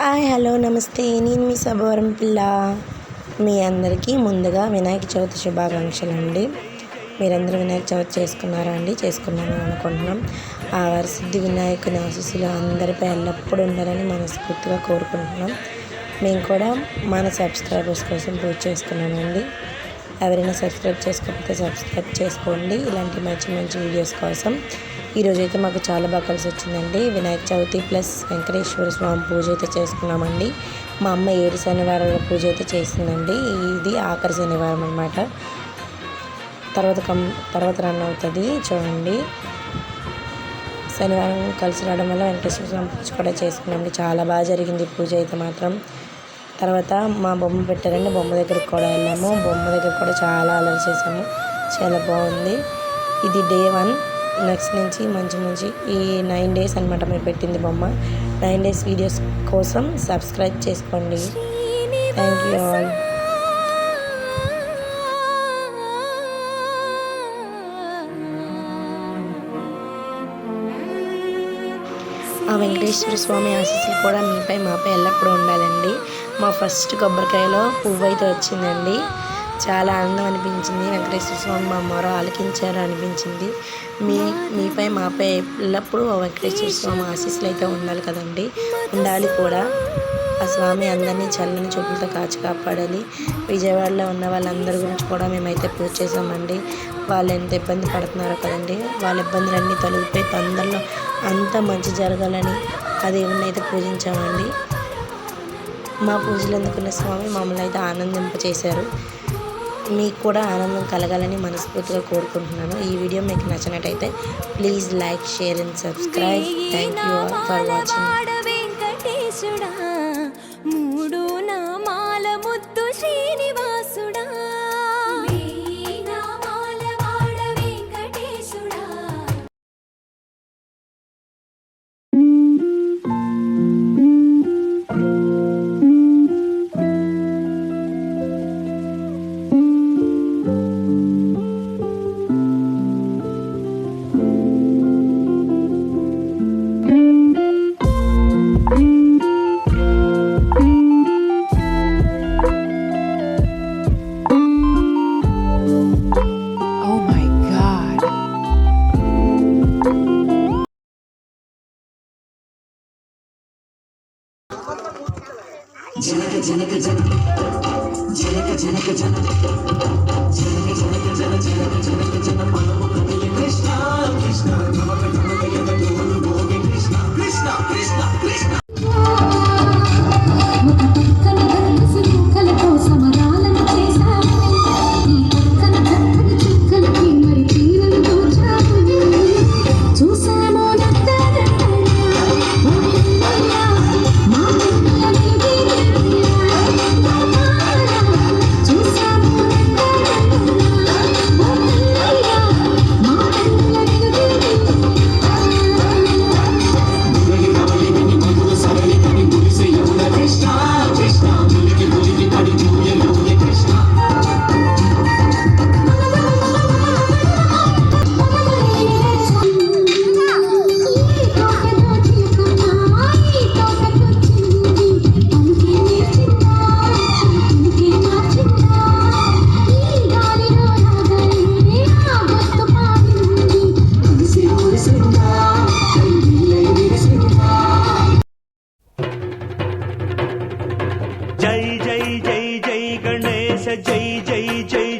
Hi hello నమస్తే, నేను మీ సభవరం పిల్ల. మీ అందరికీ ముందుగా వినాయక చవితి శుభాకాంక్షలు అండి. మీరందరూ వినాయక చవితి చేసుకున్నారా అండి? చేసుకున్నాను అనుకుంటున్నాం. ఆ వరసిద్ధి వినాయకుని ఆశీస్సులు అందరిపై ఎల్లప్పుడూ ఉండాలని మనస్ఫూర్తిగా కోరుకుంటున్నాం. మేము కూడా మన సబ్స్క్రైబర్స్ కోసం పూజ చేసుకున్నామండి. ఎవరైనా సబ్స్క్రైబ్ చేసుకోకపోతే సబ్స్క్రైబ్ చేసుకోండి. ఇలాంటి మంచి మంచి వీడియోస్ కోసం. ఈరోజు అయితే మాకు చాలా బాగా కలిసి వచ్చిందండి. వినాయక చవితి ప్లస్ వెంకటేశ్వర స్వామి పూజ అయితే చేసుకున్నామండి. మా అమ్మ 7 శనివారాల పూజ అయితే చేసిందండి. ఇది ఆఖరి శనివారం అన్నమాట. తర్వాత రన్ అవుతుంది చూడండి. శనివారం కలిసి రావడం వల్ల వెంకటేశ్వర స్వామి పూజ కూడా చేసుకున్నామండి. చాలా బాగా జరిగింది పూజ అయితే మాత్రం. తర్వాత మా బొమ్మ పెట్టారండి. బొమ్మ దగ్గరికి కూడా వెళ్ళాము. బొమ్మ దగ్గర కూడా చాలా అలరి చేసాము. చాలా బాగుంది. ఇది డే 1. నెక్స్ట్ నుంచి మంచి ఈ 9 days అనమాట మేము పెట్టింది బొమ్మ. 9 days వీడియోస్ కోసం సబ్స్క్రైబ్ చేసుకోండి. Thank you all. ఆ వెంకటేశ్వర స్వామి ఆశీస్సులు కూడా మీపై మాపై ఎల్లప్పుడూ ఉండాలండి. మా ఫస్ట్ కొబ్బరికాయలో పువ్వు అయితే వచ్చిందండి. చాలా ఆనందం అనిపించింది. వెంకటేశ్వర స్వామి మా మొర ఆలకించారు అనిపించింది. మీపై మాపై ఎల్లప్పుడూ వెంకటేశ్వర స్వామి ఆశీస్సులు అయితే ఉండాలి కదండి. ఉండాలి కూడా. ఆ స్వామి అందరినీ చల్లని చూపులతో కాచి కాపాడాలి. విజయవాడలో ఉన్న వాళ్ళందరి గురించి కూడా మేమైతే పూజ చేసామండి. వాళ్ళు ఎంత ఇబ్బంది పడుతున్నారో కదండి. వాళ్ళ ఇబ్బందులన్నీ తొలగిపోయి తొందరలో అంత మంచి జరగాలని ఆ దేవుణ్ణి అయితే పూజించామండి. మా పూజలు అందుకున్న స్వామి మమ్మల్ని అయితే ఆనందింపచేశారు. మీకు కూడా ఆనందం కలగాలని మనస్ఫూర్తిగా కోరుకుంటున్నాను. ఈ వీడియో మీకు నచ్చినట్టయితే please like, share and subscribe. Thank you for watching. जनक जनक जन जनक जनक जन जनक जनक जन जनक जनक जन मनमु कदिले कृष्ण कृष्ण नमक नमक यद डोलु भोगे कृष्ण कृष्ण कृष्ण कृष्ण जय जय जय जय गणेश जय जय जय